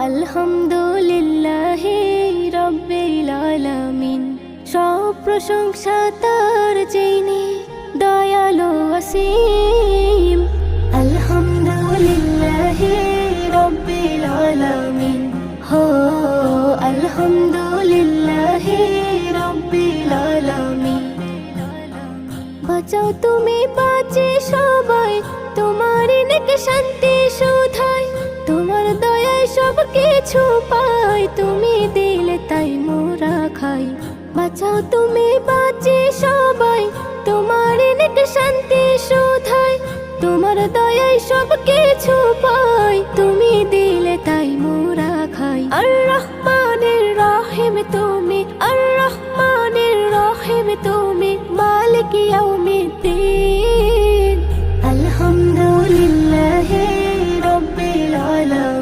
আলহামদুলিল্লাহি রাব্বিল আলামিন। সব প্রশংসা তার যিনি দয়ালু অসীম। আলহামদুলিল্লাহি রাব্বিল আলামিন। হো আলহামদুলিল্লাহি রাব্বিল আলামিন। বাঁচাও তুমি বাঁচি সবাই, তোমারই নেক শান্তি শুধাই। তোমার দয়ায় সব কিছু পাই, তুমি দিলে তাই মোরা খাই। বাঁচাও তুমি বাঁচি সবাই, তোমারই নেক শান্তি শুধাই। তোমার দয়ায় সব কিছু পাই,